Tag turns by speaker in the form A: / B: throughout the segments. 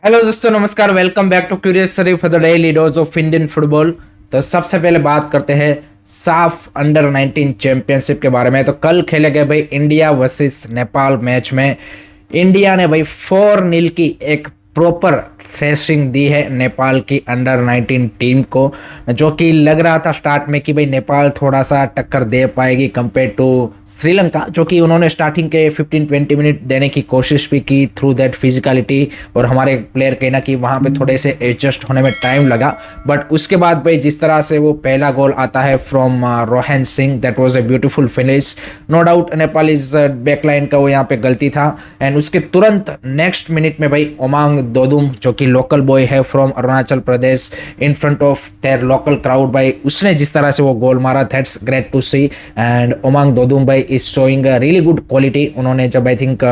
A: Hello दोस्तों, नमस्कार। Welcome back to curious Sharif for the daily dose of Indian football. तो सबसे पहले बात करते हैं साफ अंडर 19 चैंपियनशिप के बारे में। तो कल खेले गए भाई इंडिया वर्सेस नेपाल मैच में इंडिया ने भाई 4-0 की एक प्रॉपर थ्रेशिंग दी है नेपाल की अंडर 19 टीम को, जो कि लग रहा था स्टार्ट में कि भाई नेपाल थोड़ा सा टक्कर दे पाएगी कंपेयर टू श्रीलंका, जो कि उन्होंने स्टार्टिंग के 15-20 मिनट देने की कोशिश भी की थ्रू दैट फिजिकलिटी, और हमारे प्लेयर कहीं ना कहीं वहाँ पे थोड़े से एडजस्ट होने में टाइम लगा। बट उसके बाद भाई जिस तरह से वो पहला गोल आता है from Rohan Singh, that was a beautiful finish. No doubt Nepal is backline का वो यहाँ पे गलती था। एंड उसके तुरंत नेक्स्ट मिनट में भाई ओमांग दोदुम, जो कि लोकल बॉय है from Arunachal Pradesh, in front of their local crowd भाई, उसने जिस तरह से वो गोल मारा, that's great to see. And Omang Dodum भाई is showing really good quality. उन्होंने जब I think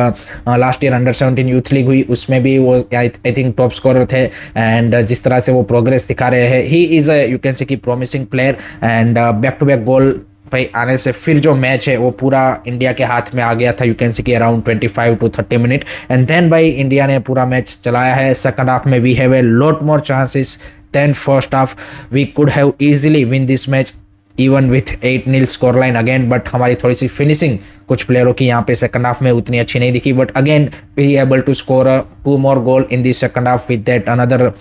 A: last year under 17 youth league हुई उसमें भी वो आई थिंक टॉप स्कोरर थे। एंड जिस तरह से वो प्रोग्रेस दिखा रहे हैं, he is you can say key promising player. And back to back goal भाई आने से फिर जो मैच है वो पूरा इंडिया के हाथ में आ गया था, यू कैन सी कि around 25 to 30 minute. And then भाई इंडिया ने पूरा मैच चलाया है। सेकंड हाफ में we have a lot more chances than first half. We could have easily win this match even with 8-0 score line again, but हमारी थोड़ी सी finishing कुछ प्लेयरों की यहाँ पे सेकंड हाफ में उतनी अच्छी नहीं दिखी। But again we able to score 2 more goal in the second half with that another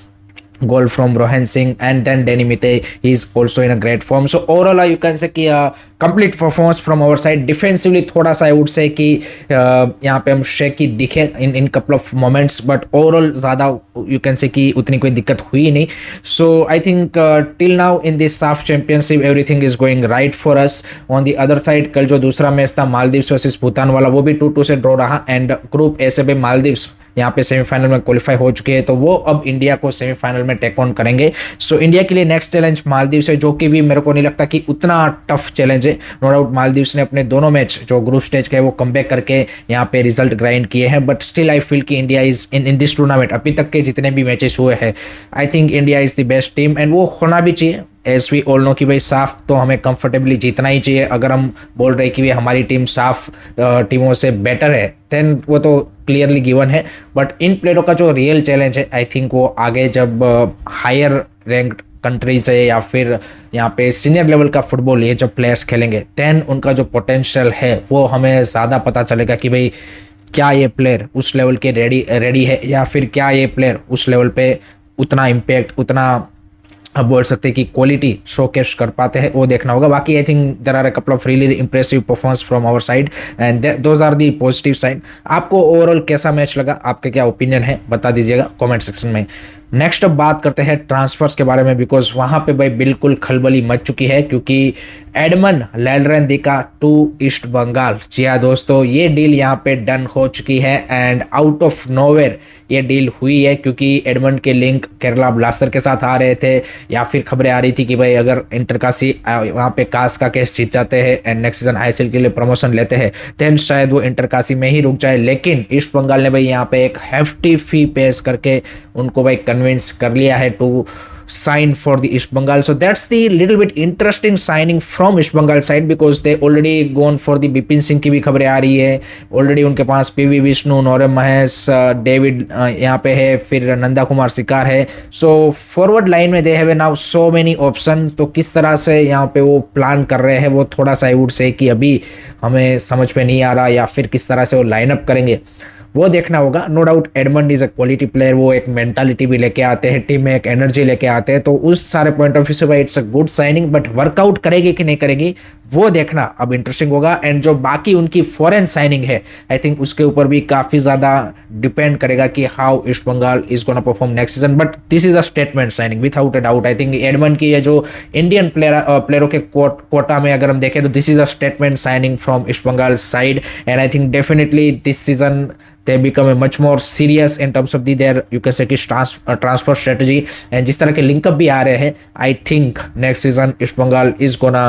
A: goal from Rohan Singh, and then Danny Mite is also in a great form. So overall you can say कि complete performance from our side. Defensively थोड़ा सा I would say कि यहाँ पे हम shaky दिखे in couple of moments, but overall ज़्यादा you can say कि उतनी कोई दिक्कत हुई नहीं। So I think till now in this SAF championship everything is going right for us. On the other side कल जो दूसरा मैच था मालदीव्स वर्सेस भूटान वाला, वो भी 2-2 से ड्रॉ रहा। एंड ग्रुप ए से भी मालदीव्स यहाँ पे सेमीफाइनल में क्वालिफाई हो चुके हैं, तो वो अब इंडिया को सेमीफाइनल में टेक ऑन करेंगे। सो इंडिया के लिए नेक्स्ट चैलेंज मालदीव्स है, जो कि भी मेरे को नहीं लगता कि उतना टफ चैलेंज है। नो डाउट मालदीव्स ने अपने दोनों मैच जो ग्रुप स्टेज के वो कमबैक करके यहाँ पे रिजल्ट ग्राइंड किए हैं, बट स्टिल आई फील कि India is in this tournament, अभी तक के जितने भी मैचेस हुए हैं, I think India is the best team. And वो होना भी चाहिए, एज वी ऑल नो कि भाई साफ तो हमें कंफर्टेबली जीतना ही चाहिए। अगर हम बोल रहे कि भाई हमारी टीम साफ टीमों से बेटर है, देन वो तो क्लियरली गिवन है। बट इन प्लेयरों का जो रियल चैलेंज है, आई थिंक वो आगे जब हायर रैंक्ड कंट्रीज है या फिर यहाँ पे सीनियर लेवल का फुटबॉल ये जब प्लेयर्स खेलेंगे, देन उनका जो पोटेंशियल है वो हमें ज़्यादा पता चलेगा कि भाई क्या ये प्लेयर उस लेवल के रेडी है, या फिर क्या ये प्लेयर उस लेवल पे उतना इम्पैक्ट, उतना अब बोल सकते हैं कि क्वालिटी शोकेस कर पाते हैं, वो देखना होगा। बाकी I think there are a couple of really impressive performance from our side, and those are the positive side. आपको ओवरऑल कैसा मैच लगा, आपके क्या ओपिनियन है, बता दीजिएगा कमेंट सेक्शन में। नेक्स्ट अब बात करते हैं ट्रांसफर्स के बारे में, बिकॉज वहाँ पे भाई बिल्कुल खलबली मच चुकी है, क्योंकि एडमन लैलरेंदिका टू ईस्ट बंगाल, जी हाँ दोस्तों, ये डील यहाँ पे डन हो चुकी है। एंड आउट ऑफ नोवेयर ये डील हुई है, क्योंकि एडमन के लिंक केरला ब्लास्टर के साथ आ रहे थे, या फिर खबरें आ रही थी कि भाई अगर इंटरकाशी वहाँ पे कास का केस जीत जाते हैं एंड नेक्स्ट सीजन आईएसएल के लिए प्रमोशन लेते हैं, देन शायद वो इंटरकाशी में ही रुक जाए। लेकिन ईस्ट बंगाल ने भाई यहाँ पे एक हेफ्टी फी पेश करके उनको भाई कन्विंस कर लिया है to sign for the East Bengal. So that's the little bit interesting signing from East Bengal side, because they already gone for the Bipin Singh की भी खबरें आ रही है ऑलरेडी। उनके पास पीवी विष्णु, नोरेम महेश, डेविड यहाँ पे है, फिर नंदा कुमार सिकार है। सो फॉरवर्ड लाइन में they have now so many option. तो किस तरह से यहाँ पे वो प्लान कर रहे हैं वो थोड़ा सा आई वुड से कि अभी हमें समझ में नहीं आ रहा, या फिर किस तरह से वो लाइनअप करेंगे वो देखना होगा। No doubt Edmund is a quality player, वो एक मेंटालिटी भी लेके आते हैं, टीम में एक एनर्जी लेके आते हैं, तो उस सारे पॉइंट ऑफ व्यू से भाई it's a good signing. But workout करेगी कि नहीं करेगी वो देखना अब इंटरेस्टिंग होगा। एंड जो बाकी उनकी फॉरेन साइनिंग है, आई थिंक उसके ऊपर भी काफ़ी ज़्यादा डिपेंड करेगा कि how East Bengal is gonna perform next season. But this is a statement signing without a doubt. I think Edmund की ये जो इंडियन प्लेयरों के कोटा में अगर हम देखें तो this is a statement signing from East Bengal side. And I think definitely this season they become a much more serious in terms of their you can say कि transfer strategy, and जिस तरह के लिंकअप भी आ रहे हैं, I think next season East Bengal is gonna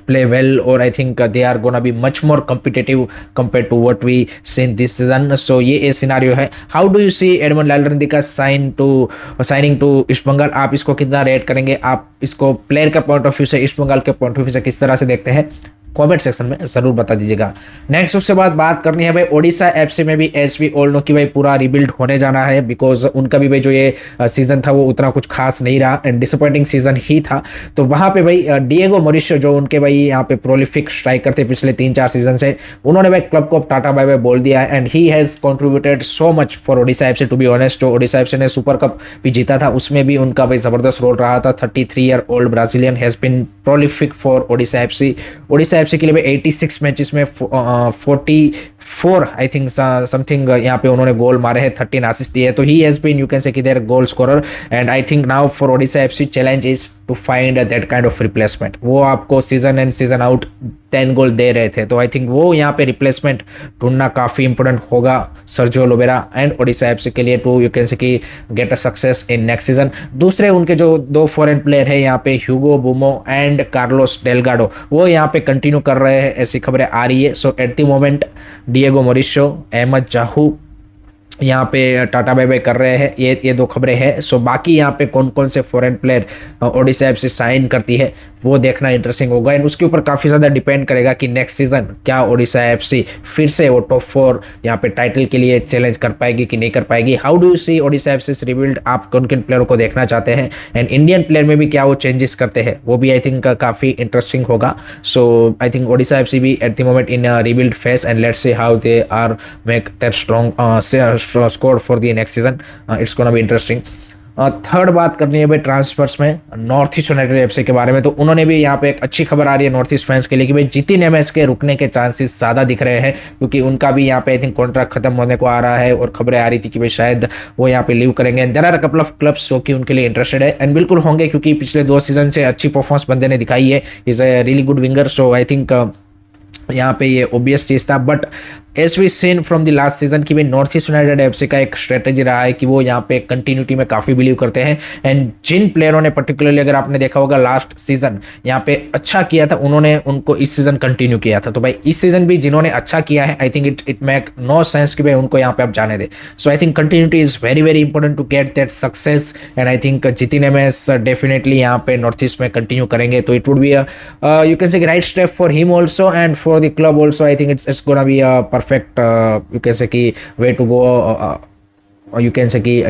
A: play well, or I think they are gonna be much more competitive compared to what we seen this season. So ये a scenario है। How do you see Edmund Lalrandika signing to East Bengal? आप इसको कितना rate करेंगे, आप इसको player के point of view से, ईस्ट बंगाल के पॉइंट ऑफ व्यू से किस तरह से देखते हैं, कमेंट सेक्शन में जरूर बता दीजिएगा। नेक्स्ट उसके बाद बात करनी है भाई ओडिशा एफसी में भी, एज वी ऑल नो कि भाई पूरा रिबिल्ड होने जाना है, बिकॉज उनका भी भाई जो ये सीजन था वो उतना कुछ खास नहीं रहा एंड डिसअपॉइंटिंग सीजन ही था। तो वहां पे भाई डिएगो मोरिशियो जो उनके भाई यहाँ पे प्रोलिफिक स्ट्राइकर थे पिछले 3-4 सीजन से, उन्होंने भाई क्लब को टाटा बाय बाय बोल दिया है and he has contributed so much for Odisha FC. To be honest, जो ओडिशा एफसी ने सुपर कप भी जीता था उसमें भी उनका भाई जबरदस्त रोल रहा था। 33 year old Brazilian has been prolific for Odisha FC. Odisha FC के लिए 86 मैचेस में 44 आई थिंक समथिंग यहाँ पे उन्होंने गोल मारे हैं, 13 असिस्ट दिए। तो he has been, you can say कि their goal scorer and I think now for Odisha FC challenge is to find that kind of replacement. वो आपको season and season out 10 goal दे रहे थे, तो आई थिंक वो यहाँ पे रिप्लेसमेंट ढूंढना काफी इंपॉर्टेंट होगा Sergio Lobera and Odisha FC के लिए टू यू कैन से कि get a success in next season. दूसरे उनके जो 2 फॉरेन प्लेयर है यहाँ पे ह्यूगो बुमो एंड कार्लोस डेलगाडो, वो यहाँ पे कंटिन्यू कर रहे हैं, ऐसी खबरें आ रही है। So at the moment Diego Mauricio, Ahmed Jahouh यहाँ पे टाटा बाय बाय कर रहे हैं, ये 2 खबरें हैं। सो बाकी यहाँ पे कौन कौन से foreign player Odisha FC sign करती है वो देखना इंटरेस्टिंग होगा एंड उसके ऊपर काफ़ी ज़्यादा डिपेंड करेगा कि नेक्स्ट सीजन क्या ओडिशा एफसी फिर से वो टॉप 4 यहाँ पे टाइटल के लिए चैलेंज कर पाएगी कि नहीं कर पाएगी। How do you see Odisha FC rebuild, आप कौन किन प्लेयरों को देखना चाहते हैं एंड इंडियन प्लेयर में भी क्या वो चेंजेस करते हैं, वो भी आई थिंक काफ़ी इंटरेस्टिंग होगा। So I think Odisha FC भी at the moment in rebuild phase and let's see how they are make that strong score for the next season. It's gonna be interesting. Third बात करनी है भाई transverse में north east United FC के बारे में। तो उन्होंने भी यहाँ पे एक अच्छी खबर आ रही है नॉर्थ ईस्ट फैंस के लिए कि भाई जितिन एमएस के रुकने के चांसेस ज़्यादा दिख रहे हैं, क्योंकि उनका भी यहाँ पे आई थिंक कॉन्ट्रैक्ट खत्म होने को आ रहा है और खबरें आ रही थी कि भाई शायद वो यहाँ पे लीव करेंगे। There are a couple of clubs जो कि उनके लिए इंटरेस्टेड है एंड बिल्कुल होंगे, क्योंकि पिछले 2 सीजन से अच्छी परफॉर्मेंस बंदे ने दिखाई है, is a really good winger. So I think यहाँ पे ये ओबियस चीज़ था, but as we seen from the last season कि भाई नॉर्थ ईस्ट यूनाइटेड एफसी का एक स्ट्रेटेजी रहा है कि वो यहाँ पे कंटिन्यूटी में काफ़ी बिलीव करते हैं एंड जिन प्लेयरों ने पर्टिकुलरली, अगर आपने देखा होगा लास्ट सीजन यहाँ पे अच्छा किया था, उन्होंने उनको इस सीजन कंटिन्यू किया था। तो भाई इस सीजन भी जिन्होंने अच्छा किया है, I think it make no sense कि भाई उनको यहाँ पे आप जाने दे। So I think continuity is very very important to get that success and I think Jithin MS definitely यहाँ पे नॉर्थ ईस्ट में कंटिन्यू करेंगे, तो it would be you can say right step for him also and for the club also. I think it's gonna be a perfect you can say कि way to go you can say कि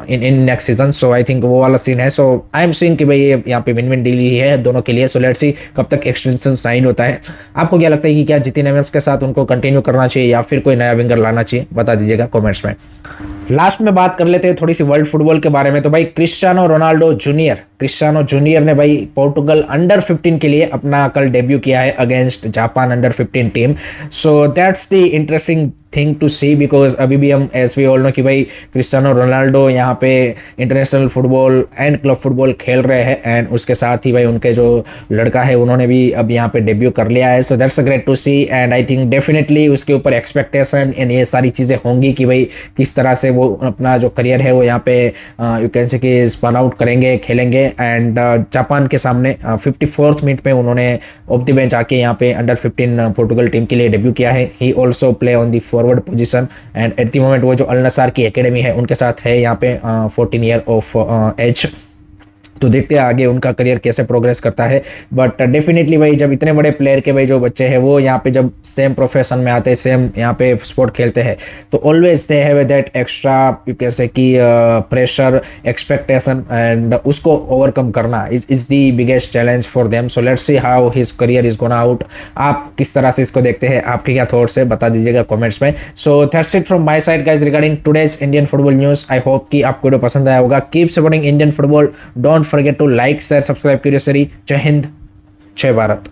A: in next season। so I think वो वाला scene है। so I am seeing कि भाई ये यहाँ पे विन विन डील ही है दोनों के लिए। so let's see कब तक एक्सटेंशन साइन होता है। आपको क्या लगता है कि क्या जितिन एमएस के साथ उनको कंटिन्यू करना चाहिए या फिर कोई नया विंगर लाना चाहिए, बता दीजिएगा कमेंट्स में। लास्ट में बात कर लेते हैं थोड़ी सी वर्ल्ड फुटबॉल के बारे में। तो भाई क्रिस्टियानो रोनाल्डो जूनियर ने भाई पोर्टुगल अंडर 15 के लिए अपना कल डेब्यू किया है against Japan under 15 team. So that's the interesting thing to see, because अभी भी हम एज वी ऑल नो कि भाई क्रिस्टियानो रोनाल्डो यहाँ पे international football and club football खेल रहे हैं एंड उसके साथ ही भाई उनके जो लड़का है उन्होंने भी अब यहाँ पे डेब्यू कर लिया है। So that's a great to see and I think definitely उसके ऊपर एक्सपेक्टेशन एंड ये सारी चीज़ें होंगी कि भाई किस तरह से वो अपना जो करियर है वो यहाँ पे यू कैन से कि स्पन आउट करेंगे, खेलेंगे एंड जापान के सामने 54th मिनट में उन्होंने ऑफ द बेंच आके यहाँ पे अंडर 15 पोर्टुगल टीम के लिए डेब्यू किया है। He also play on the forward position and eight the moment वो जो अल नसार की एकेडमी है उनके साथ है यहाँ पे 14 ईयर ऑफ एज। तो देखते हैं आगे उनका करियर कैसे प्रोग्रेस करता है। बट डेफिनेटली भाई जब इतने बड़े प्लेयर के भाई जो बच्चे हैं वो यहाँ पे जब सेम प्रोफेशन में आते हैं, सेम यहाँ पे स्पोर्ट खेलते हैं, तो always they have that extra you can say कि प्रेशर, एक्सपेक्टेशन एंड उसको ओवरकम करना is the biggest challenge for them. So let's see how his career is gonna out. आप किस तरह से इसको देखते हैं, आपके क्या थॉट्स है, बता दीजिएगा कमेंट्स में। So that's it from my side guys regarding today's Indian football news. I hope कि आपको वीडियो पसंद आया होगा। Keep supporting Indian football, don't forget to like, share, subscribe Curious Series। जय हिंद, जय भारत।